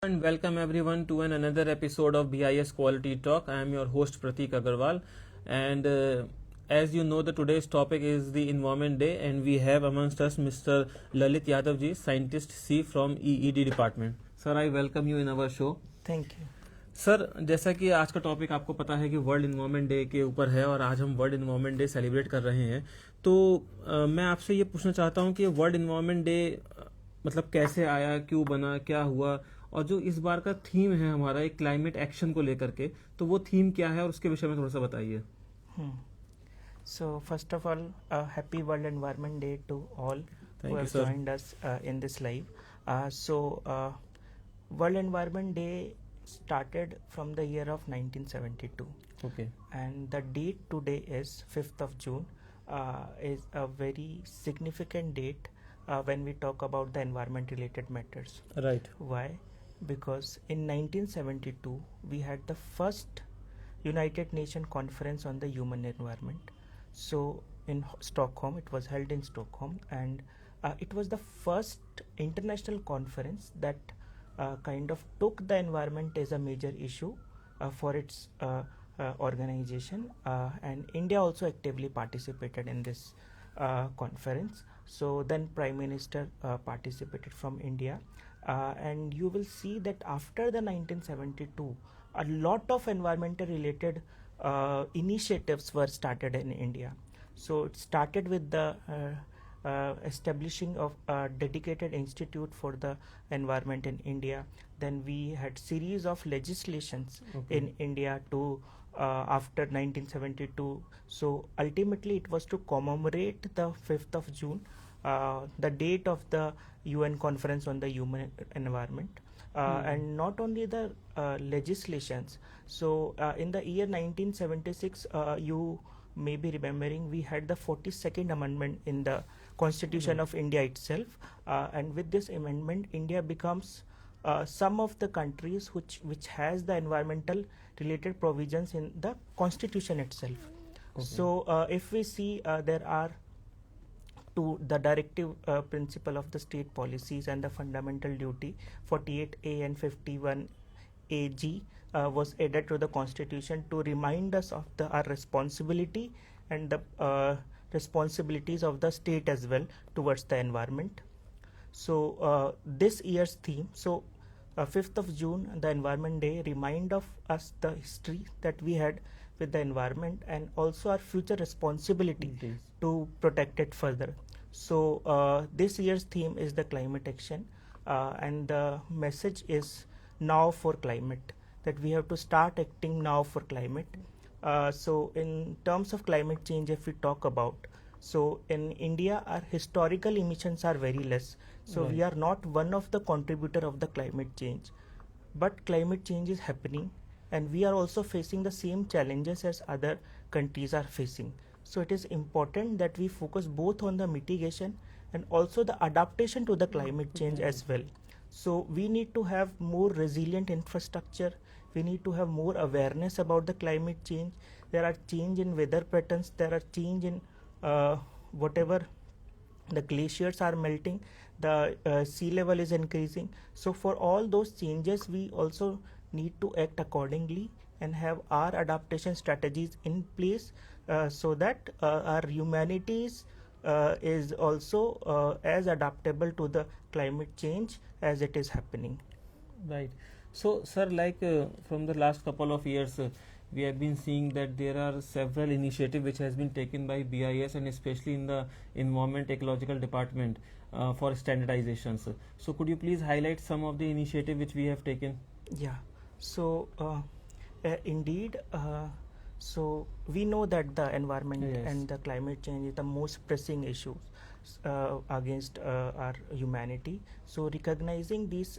And welcome everyone to another episode of BIS Quality Talk. I am your host Pratik Agarwal, and as you know, the today's topic is the Environment Day, and we have amongst us Mr. Lalit Yadav ji, scientist C from EED department. Sir, I welcome you in our show. Thank you sir, जैसा कि आज का topic आपको पता है कि world environment day के ऊपर है और आज हम वर्ल्ड इन्वायरमेंट डे सेलिब्रेट कर रहे हैं, तो मैं आपसे ये पूछना चाहता हूँ कि वर्ल्ड इन्वायरमेंट डे मतलब कैसे आया, क्यों बना, क्या हुआ, और जो इस बार का थीम है हमारा एक क्लाइमेट एक्शन को लेकर के, तो वो थीम क्या है और उसके विषय में थोड़ा सा बताइए. So first of all, happy World Environment Day to all Thank who you, have sir. joined us in this live. World Environment Day started from the year of 1972, Okay. and the date today is 5th of June. Is a very significant date when we talk about the environment-related matters. Right. Why? Because in 1972 we had the first United Nations Conference on the Human Environment. So in Stockholm, it was held in Stockholm, and it was the first international conference that kind of took the environment as a major issue for its organization, and India also actively participated in this conference. So then Prime Minister participated from India, and you will see that after the 1972 a lot of environmental related initiatives were started in India. So it started with the establishing of a dedicated institute for the environment in India. Then we had series of legislations in India to after 1972. So ultimately it was to commemorate the 5th of June, the date of the UN conference on the human environment. And not only the legislations. So in the year 1976, you may be remembering, we had the 42nd amendment in the Constitution of India itself, and with this amendment India becomes some of the countries which has the environmental related provisions in the Constitution itself. So if we see, there are to the directive principle of the state policies and the fundamental duty, 48A and 51AG was added to the constitution to remind us of our responsibility and the responsibilities of the state as well towards the environment. So this year's theme, 5th of June, the Environment Day, remind of us the history that we had with the environment and also our future responsibility to protect it further. So this year's theme is the climate action, and the message is now for climate, that we have to start acting now for climate. So in terms of climate change, if we talk about, so in India our historical emissions are very less, so we are not one of the contributor of the climate change, but climate change is happening and we are also facing the same challenges as other countries are facing. So it is important that we focus both on the mitigation and also the adaptation to the climate change as well. So we need to have more resilient infrastructure, we need to have more awareness about the climate change. There are change in weather patterns, there are change in whatever the glaciers are melting, the sea level is increasing. So for all those changes we also need to act accordingly and have our adaptation strategies in place, so that our humanities is also as adaptable to the climate change as it is happening. Right. So, sir, like from the last couple of years, we have been seeing that there are several initiatives which has been taken by BIS and especially in the Environment Ecological Department for standardizations. So, could you please highlight some of the initiatives which we have taken? Yeah. So indeed, so we know that the environment and the climate change is the most pressing issues against our humanity. So recognizing these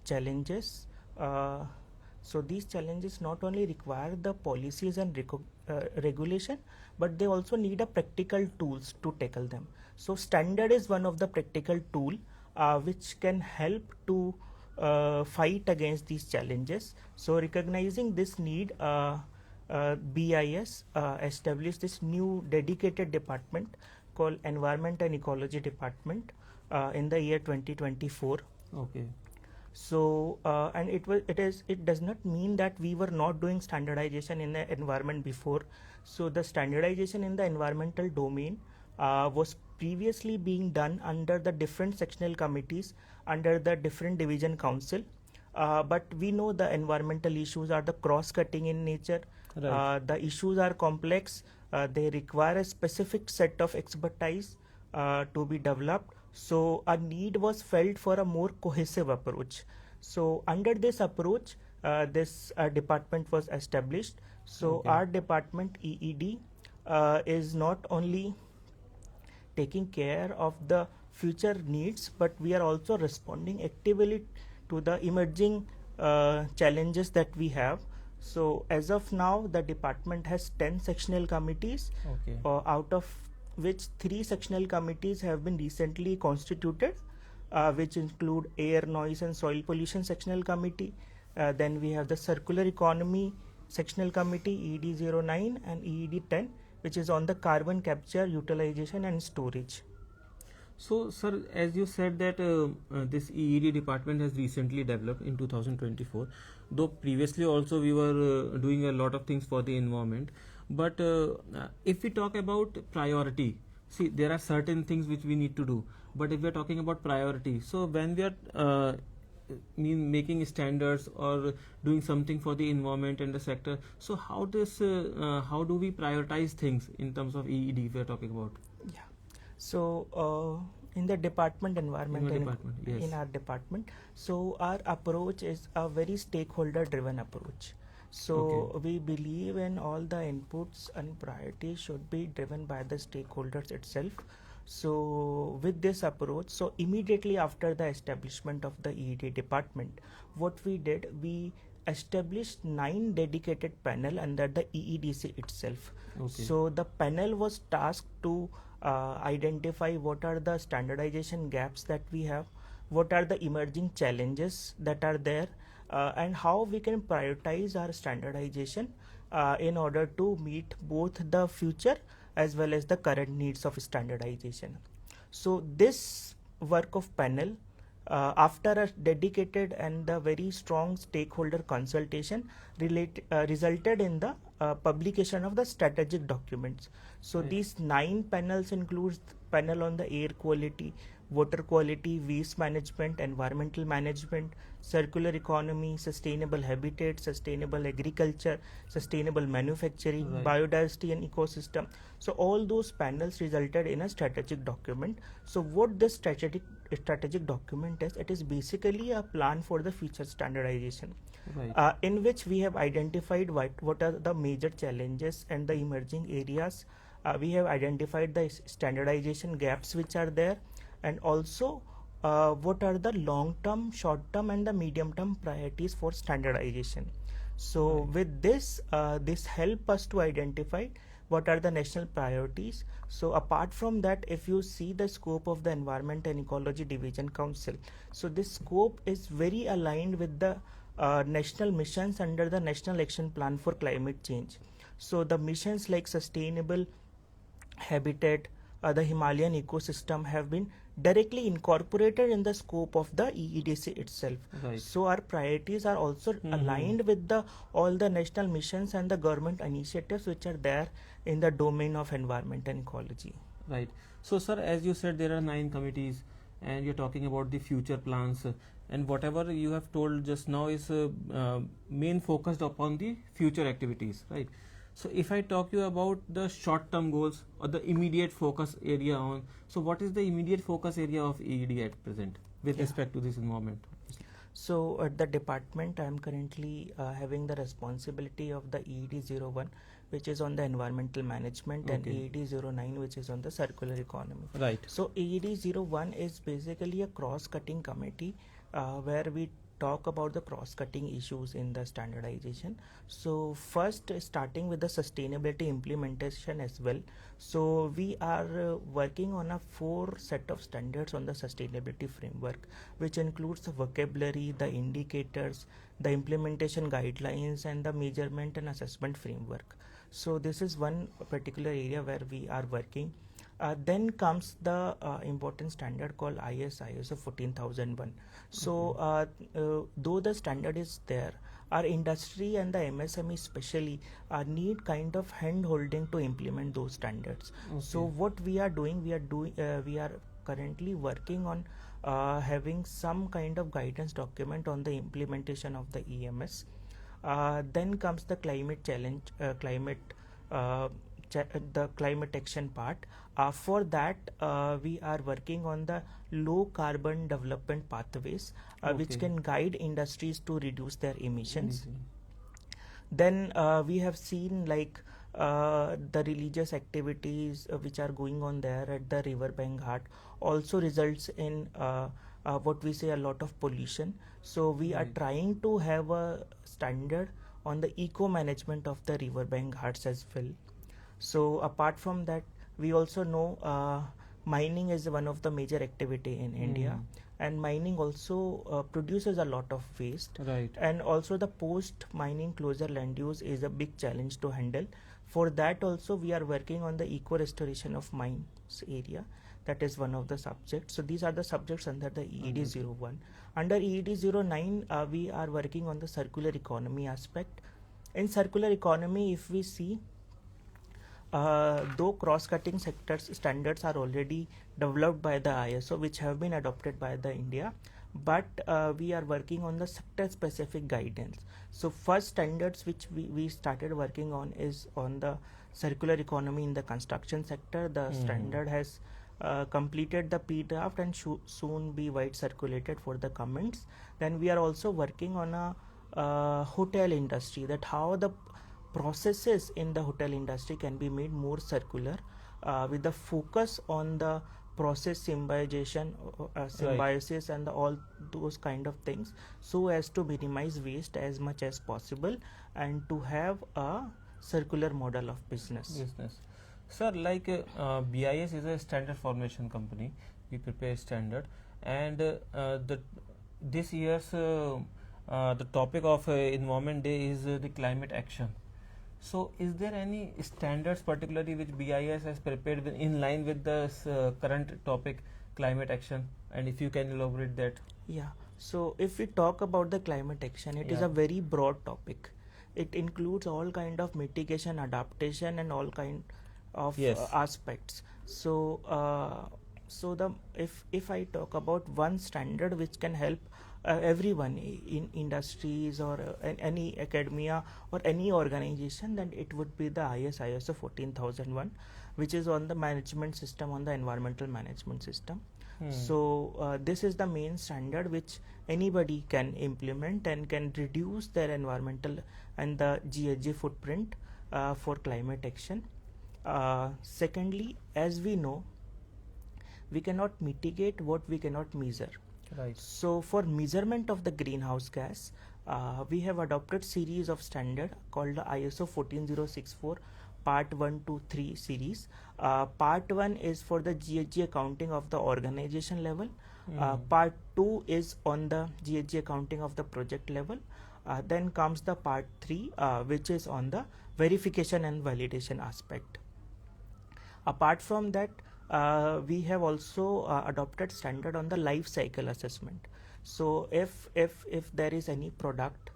challenges, so these challenges not only require the policies and regulation, but they also need a practical tools to tackle them. So standard is one of the practical tool which can help to fight against these challenges. So recognizing this need, BIS established this new dedicated department called Environment and Ecology Department in the year 2024. Okay. So and it does not mean that we were not doing standardization in the environment before. So the standardization in the environmental domain was previously being done under the different sectional committees under the different division council. But we know the environmental issues are the cross-cutting in nature. Right. The issues are complex. They require a specific set of expertise to be developed. So a need was felt for a more cohesive approach. So under this approach, this department was established. So Okay. our department EED is not only taking care of the future needs, but we are also responding actively to the emerging challenges that we have. So as of now, the department has 10 sectional committees, Okay. out of which 3 sectional committees have been recently constituted, which include air, noise and soil pollution sectional committee. Then we have the circular economy sectional committee ED09 and EED10, which is on the carbon capture, utilization and storage. So, sir, as you said that this EED department has recently developed in 2024, though previously also we were doing a lot of things for the environment. But if we talk about priority, see, there are certain things which we need to do. But if we are talking about priority, so when we are making standards or doing something for the environment and the sector, so how do we prioritize things in terms of EED we are talking about? Yeah. So in the department environment, In your department, yes. in our department, so our approach is a very stakeholder driven approach. So Okay. we believe in all the inputs and priorities should be driven by the stakeholders itself. So with this approach, so immediately after the establishment of the EED department, what we did, we established 9 dedicated panel under the EEDC itself. Okay. So the panel was tasked to identify what are the standardization gaps that we have, what are the emerging challenges that are there, and how we can prioritize our standardization in order to meet both the future as well as the current needs of standardization. So this work of panel, after a dedicated and the very strong stakeholder consultation, resulted in the publication of the strategic documents. So Right. these 9 panels includes panel on the air quality, water quality, waste management, environmental management, circular economy, sustainable habitat, sustainable agriculture, sustainable manufacturing, Right. biodiversity and ecosystem. So all those panels resulted in a strategic document. So what this strategic document is, it is basically a plan for the future standardization, Right. in which we have identified what are the major challenges and the emerging areas. We have identified the standardization gaps which are there, and also what are the long term, short term and the medium term priorities for standardization. So Right. with this, this help us to identify what are the national priorities. So apart from that, if you see the scope of the Environment and Ecology Division Council, so this scope is very aligned with the national missions under the National Action Plan for Climate Change. So the missions like sustainable habitat, the Himalayan ecosystem have been directly incorporated in the scope of the EEDC itself. Right. So our priorities are also aligned with the all the national missions and the government initiatives which are there in the domain of environment and ecology. Right. So, sir, as you said, there are 9 committees, and you're talking about the future plans, and whatever you have told just now is main focused upon the future activities, right? So, if I talk you about the short-term goals or the immediate focus area on, so what is the immediate focus area of EED at present with Yeah. respect to this environment? So at the department, I am currently having the responsibility of the EED01, which is on the environmental management, and Okay. EED09, which is on the circular economy. Right. So EED01 is basically a cross-cutting committee where we talk about the cross-cutting issues in the standardization. So first, starting with the sustainability implementation as well. So we are working on a 4 set of standards on the sustainability framework, which includes the vocabulary, the indicators, the implementation guidelines, and the measurement and assessment framework. So this is one particular area where we are working. Then comes the important standard called ISO 14001. So though the standard is there, our industry and the MSME especially need kind of hand holding to implement those standards. So what we are doing, we are currently working on having some kind of guidance document on the implementation of the EMS. Then comes the climate challenge, uh, the climate action part. For that, we are working on the low carbon development pathways, which can guide industries to reduce their emissions. Then we have seen like the religious activities which are going on there at the riverbank ghat also results in what we say a lot of pollution. So we are trying to have a standard on the eco management of the riverbank ghats as well. So apart from that, we also know mining is one of the major activity in India, and mining also produces a lot of waste. Right. And also the post mining closure land use is a big challenge to handle. For that also we are working on the eco restoration of mines area. That is one of the subjects. So these are the subjects under the EED 01. Under EED 09, we are working on the circular economy aspect. In circular economy, if we see, though cross-cutting sectors standards are already developed by the ISO, which have been adopted by the India, but we are working on the sector-specific guidance. So first standards which we started working on is on the circular economy in the construction sector. The standard has completed the P draft and soon be wide circulated for the comments. Then we are also working on a hotel industry, that how the processes in the hotel industry can be made more circular with the focus on the process symbiosis and all those kind of things, so as to minimize waste as much as possible and to have a circular model of business. Sir, like BIS is a standard formation company. We prepare standard, and this year's the topic of Environment Day is the climate action. So, is there any standards particularly which BIS has prepared in line with the current topic, climate action? And if you can elaborate that. Yeah. So, if we talk about the climate action, it is a very broad topic. It includes all kind of mitigation, adaptation, and all kind of aspects. So, if I talk about one standard which can help everyone in industries or any academia or any organization, then it would be the ISO 14001, which is on the management system, on the environmental management system. So this is the main standard which anybody can implement and can reduce their environmental and the GHG footprint for climate action. Secondly, as we know, we cannot mitigate what we cannot measure. Right. So for measurement of the greenhouse gas, we have adopted series of standard called the ISO 14064 part 1 to 3 series. Part 1 is for the GHG accounting of the organization level. Part 2 is on the GHG accounting of the project level. Then comes the part 3, which is on the verification and validation aspect. Apart from that, we have also adopted standard on the life cycle assessment. So if there is any product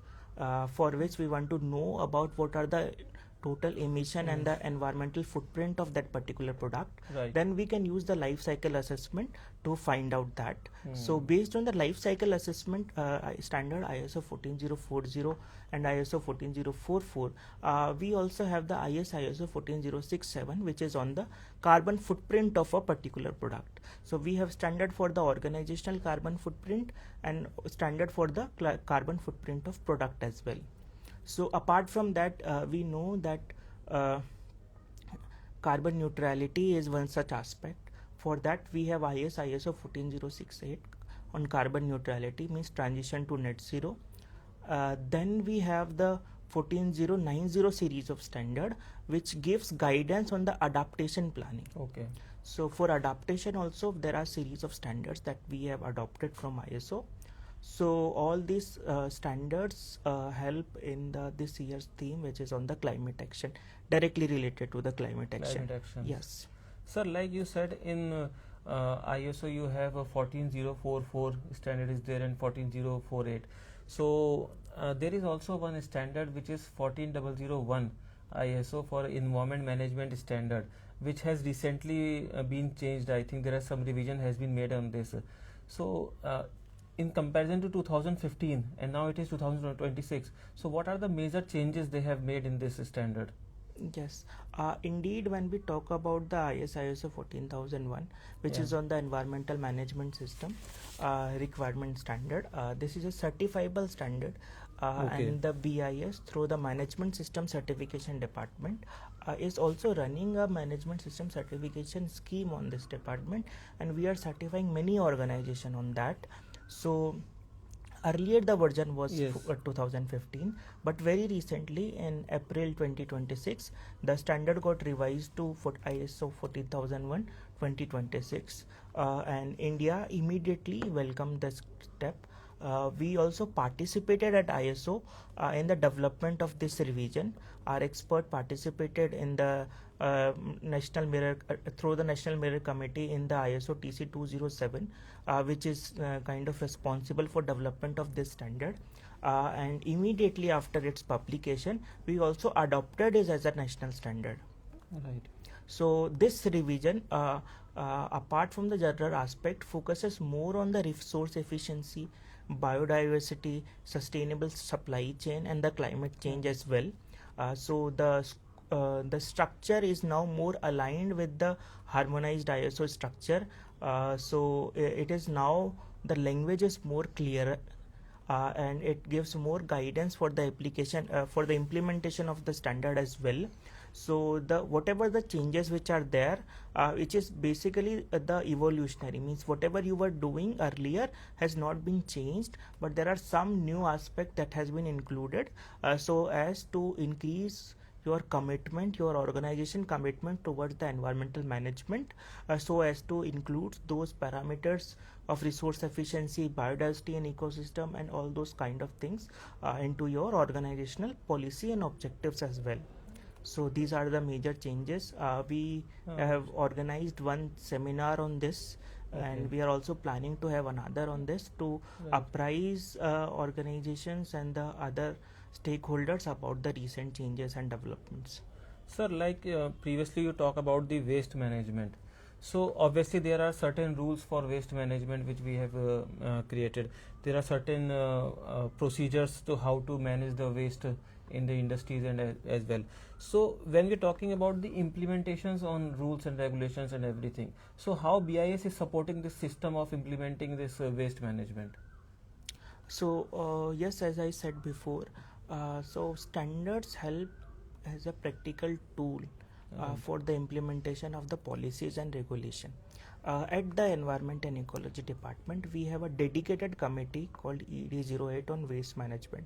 for which we want to know about what are the total emission and the environmental footprint of that particular product, then we can use the life cycle assessment to find out that. So based on the life cycle assessment standard ISO 14040 and ISO 14044, we also have the ISO 14067, which is on the carbon footprint of a particular product. So we have standard for the organizational carbon footprint and standard for the carbon footprint of product as well. So apart from that, we know that carbon neutrality is one such aspect. For that, we have ISO 14068 on carbon neutrality, means transition to net zero. Then we have the 14090 series of standard, which gives guidance on the adaptation planning. Okay. So for adaptation also, there are series of standards that we have adopted from ISO. So all these standards help in this year's theme, which is on the climate action, directly related to the climate action. Yes. Sir, like you said in ISO, you have a 14044 standard is there and 14048. So there is also one standard which is 14001 ISO for environment management standard, which has recently been changed. I think there is some revision has been made on this. So in comparison to 2015 and now it is 2026. So what are the major changes they have made in this standard? Yes, indeed, when we talk about the ISO 14001, which Yeah. is on the environmental management system requirement standard, this is a certifiable standard, Okay. and the BIS through the Management System Certification Department is also running a management system certification scheme on this department, and we are certifying many organization on that. So earlier the version was Yes. 2015, but very recently in April 2026 the standard got revised to ISO 14001 2026, and India immediately welcomed this step. We also participated at ISO in the development of this revision. Our expert participated in the national mirror through the national mirror committee in the ISO TC 207, which is kind of responsible for development of this standard, and immediately after its publication we also adopted it as a national standard. Right. So this revision, apart from the general aspect, focuses more on the resource efficiency, biodiversity, sustainable supply chain, and the climate change as well. So the structure is now more aligned with the harmonized ISO structure. So it is now the language is more clear, and it gives more guidance for the application for the implementation of the standard as well. So the whatever the changes which are there, which is basically the evolutionary, means whatever you were doing earlier has not been changed, but there are some new aspect that has been included, so as to increase your commitment, your organization commitment towards the environmental management, so as to include those parameters of resource efficiency, biodiversity and ecosystem, and all those kind of things into your organizational policy and objectives as well. So these are the major changes. We have organized one seminar on this, and Okay. we are also planning to have another on this to Right. apprise organizations and the other stakeholders about the recent changes and developments. Sir, like previously you talk about the waste management. So obviously there are certain rules for waste management which we have created. There are certain procedures to how to manage the waste in the industries and as well. So when we're talking about the implementations on rules and regulations and everything, so how BIS is supporting this system of implementing this waste management? So yes, as I said before, so standards help as a practical tool for the implementation of the policies and regulation. At the Environment and Ecology Department, we have a dedicated committee called ED08 on waste management.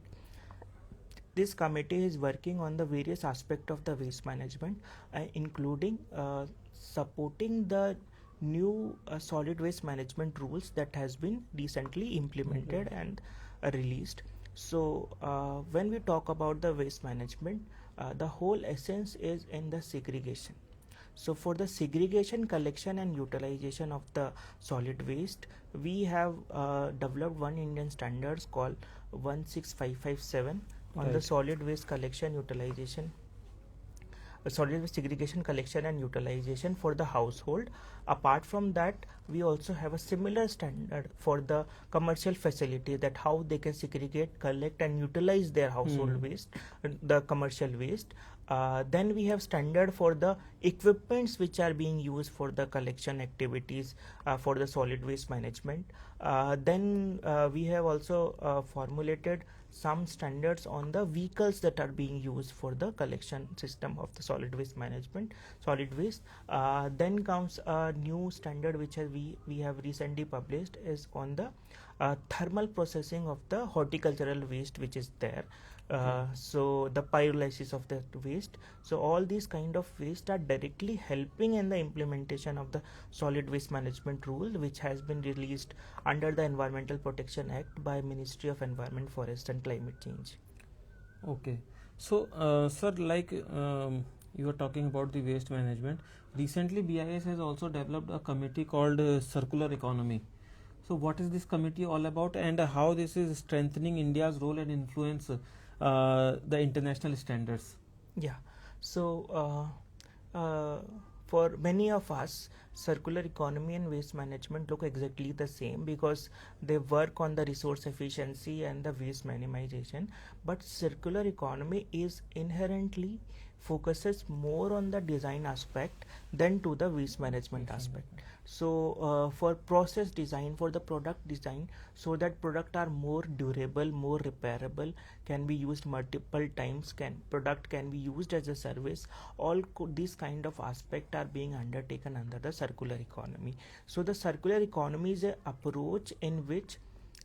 This committee is working on the various aspects of the waste management, including supporting the new solid waste management rules that has been recently implemented and released. So when we talk about the waste management, the whole essence is in the segregation. So for the segregation, collection and utilization of the solid waste, we have developed one Indian standards called 16557 on the Right. solid waste collection utilization, solid waste segregation, collection and utilization for the household. Apart from that, we also have a similar standard for the commercial facility, that how they can segregate, collect and utilize their household waste, the commercial waste. Then we have standard for the equipments which are being used for the collection activities for the solid waste management. Then we have also formulated some standards on the vehicles that are being used for the collection system of the solid waste management, solid waste. Then comes a new standard which we have recently published, is on the thermal processing of the horticultural waste which is there. So the pyrolysis of the waste. So all these kind of waste are directly helping in the implementation of the solid waste management rule, which has been released under the Environmental Protection Act by Ministry of Environment, Forest and Climate Change. Okay. So, sir, like You were talking about the waste management. Recently, BIS has also developed a committee called Circular Economy. So, what is this committee all about, and how this is strengthening India's role and influence the international standards? Yeah. So, for many of us, circular economy and waste management look exactly the same because they work on the resource efficiency and the waste minimization. But circular economy is inherently focuses more on the design aspect than to the waste management aspect. So, for process design, for the product design, so that product are more durable, more repairable, can be used multiple times, can be used as a service. All these kind of aspect are being undertaken under the circular economy. So the circular economy is a approach in which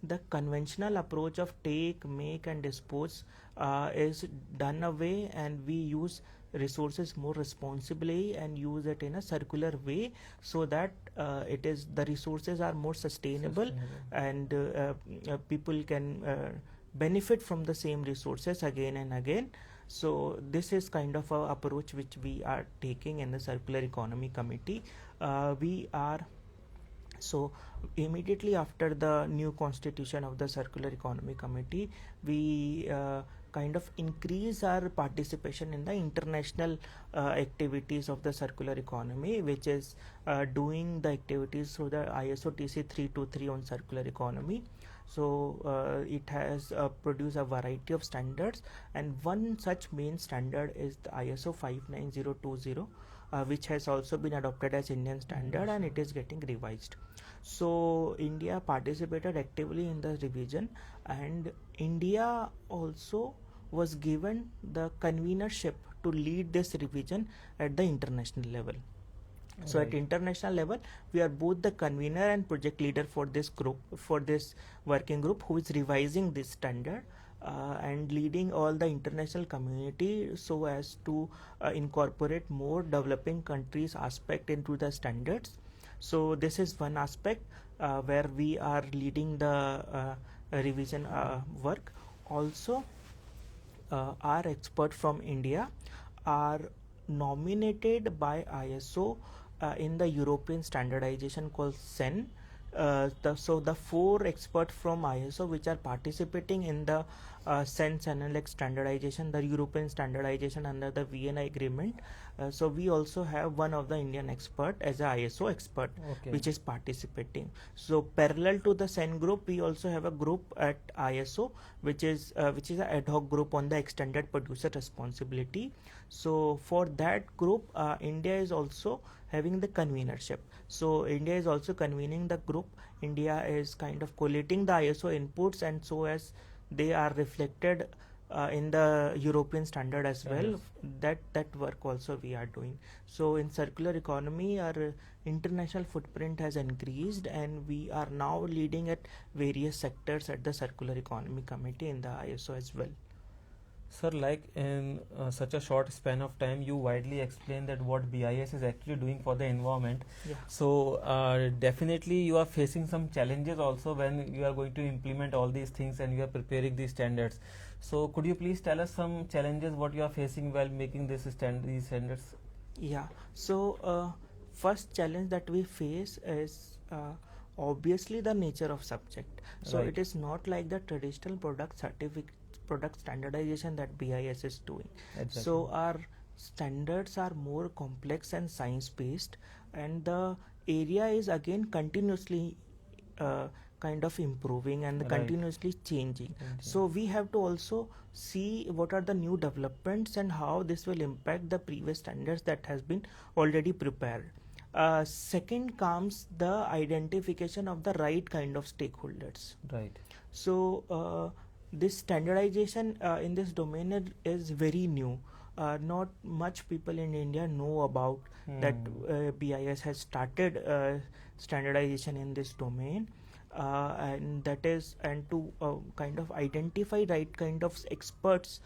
the conventional approach of take, make and dispose is done away, and we use resources more responsibly and use it in a circular way, so that it is the resources are more sustainable, and people can benefit from the same resources again and again. So this is kind of a approach which we are taking in the circular economy committee. We are so immediately after the new constitution of the circular economy committee, we kind of increase our participation in the international activities of the circular economy, which is doing the activities through the ISO TC 323 on circular economy. So it has produced a variety of standards, and one such main standard is the ISO 59020, which has also been adopted as Indian standard, and it is getting revised. So India participated actively in the revision, and India also was given the convenership to lead this revision at the international level. So at international level, we are both the convener and project leader for this group, for this working group, who is revising this standard and leading all the international community so as to incorporate more developing countries aspect into the standards. So this is one aspect where we are leading the revision work. Also, our experts from India are nominated by ISO in the European standardization called CEN. So the 4 experts from ISO which are participating in the CEN Senelec standardization, the European standardization under the Vienna agreement. So we also have one of the Indian expert as a ISO expert, which is participating. So parallel to the CEN group, we also have a group at ISO, which is an ad hoc group on the extended producer responsibility. So for that group, India is also having the convenership. So India is also convening the group. India is kind of collating the ISO inputs, and so as they are reflected in the European standard as well. That work also we are doing. So in circular economy, our international footprint has increased, and we are now leading at various sectors at the circular economy committee in the ISO as well. Sir, like in such a short span of time, you widely explained that what BIS is actually doing for the environment. Yeah. So definitely you are facing some challenges also when you are going to implement all these things and you are preparing these standards. So could you please tell us some challenges what you are facing while making these standards? Yeah. So first challenge that we face is obviously the nature of subject. So it is not like the traditional product standardization that BIS is doing. Exactly. So our standards are more complex and science based, and the area is again continuously kind of improving and continuously changing. So we have to also see what are the new developments and how this will impact the previous standards that has been already prepared. Second comes the identification of the right kind of stakeholders. Right. So this standardization in this domain is very new. Not much people in India know about that BIS has started standardization in this domain, and to kind of identify right kind of experts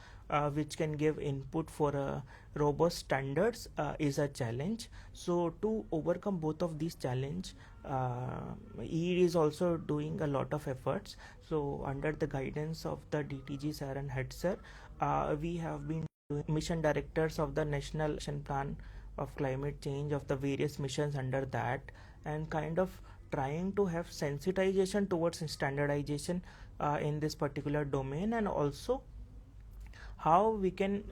which can give input for robust standards is a challenge. So to overcome both of these challenge, EED is also doing a lot of efforts. So under the guidance of the DTG sir and head sir, we have been mission directors of the National Action Plan of Climate Change, of the various missions under that, and kind of trying to have sensitization towards standardization in this particular domain, and also how we can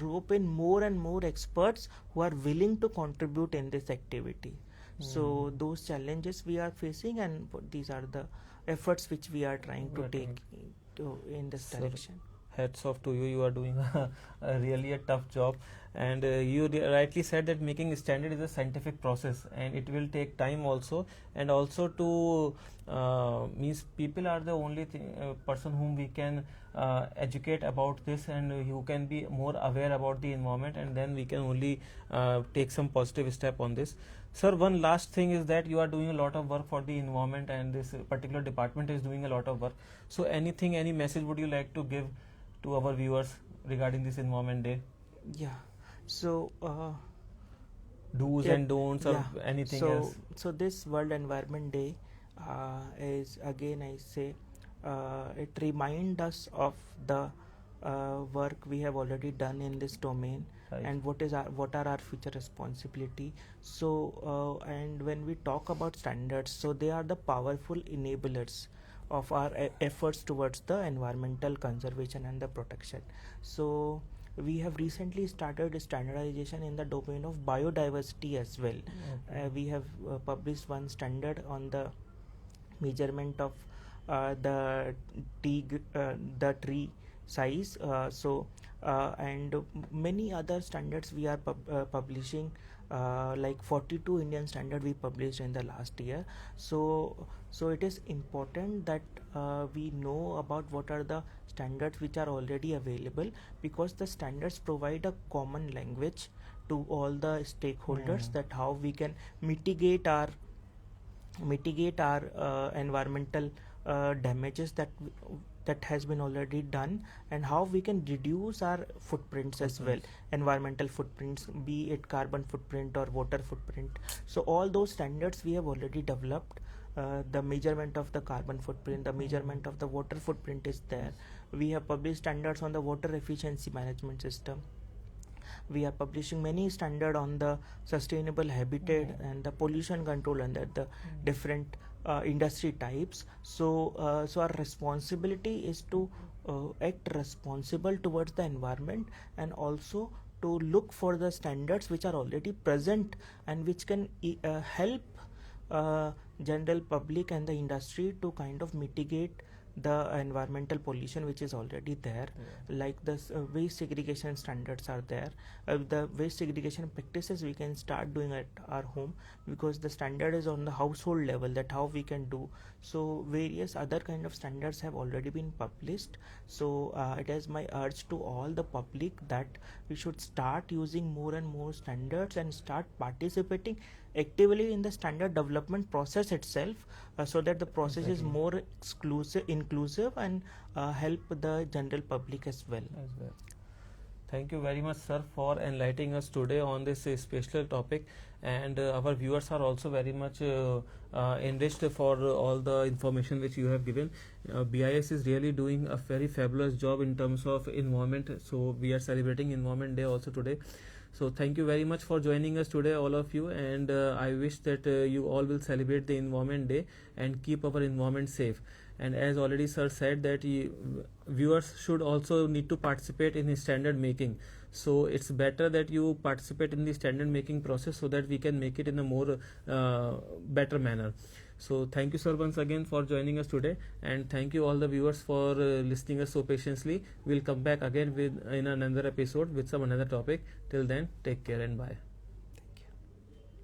rope in more and more experts who are willing to contribute in this activity. So those challenges we are facing, and these are the efforts which we are trying to take in this direction. Hats off to you. You are doing a really a tough job, and you rightly said that making standard is a scientific process, and it will take time also, and also to means people are the only person whom we can educate about this, and who can be more aware about the environment, and then we can only take some positive step on this. Sir, one last thing is that you are doing a lot of work for the environment, and this particular department is doing a lot of work. So anything, any message would you like to give to our viewers regarding this Environment Day? Yeah. So do's and don'ts, or anything else? So this World Environment Day is, again I say, it reminds us of the work we have already done in this domain, Right. and what are our future responsibility. So and when we talk about standards, so they are the powerful enablers of our efforts towards the environmental conservation and the protection. So we have recently started standardization in the domain of biodiversity as well. We have published one standard on the measurement of the tree size. And many other standards we are publishing, like 42 Indian standard we published in the last year. So it is important that we know about what are the standards which are already available, because the standards provide a common language to all the stakeholders, that how we can mitigate our environmental damages that has been already done, and how we can reduce our footprints as well, environmental footprints, be it carbon footprint or water footprint. So all those standards we have already developed. The measurement of the carbon footprint, the measurement of the water footprint is there. We have published standards on the water efficiency management system. We are publishing many standards on the sustainable habitat and the pollution control under the different industry types. So our responsibility is to act responsible towards the environment, and also to look for the standards which are already present and which can help general public and the industry to kind of mitigate the environmental pollution which is already there. Like the waste segregation standards are there. The waste segregation practices we can start doing at our home, because the standard is on the household level, that how we can do. So various other kind of standards have already been published. So it is my urge to all the public that we should start using more and more standards, and start participating actively in the standard development process itself, so that the process is more inclusive, and help the general public as well. Thank you very much, sir, for enlightening us today on this special topic, and our viewers are also very much enriched for all the information which you have given. BIS is really doing a very fabulous job in terms of environment, so we are celebrating Environment Day also today. So thank you very much for joining us today, all of you, and I wish that you all will celebrate the Environment Day and keep our environment safe. And as already sir said, that viewers should also need to participate in standard making. So it's better that you participate in the standard making process, so that we can make it in a more better manner. So thank you, sir, once again for joining us today, and thank you all the viewers for listening us so patiently. We'll come back again in another episode with some another topic. Till then, take care and bye.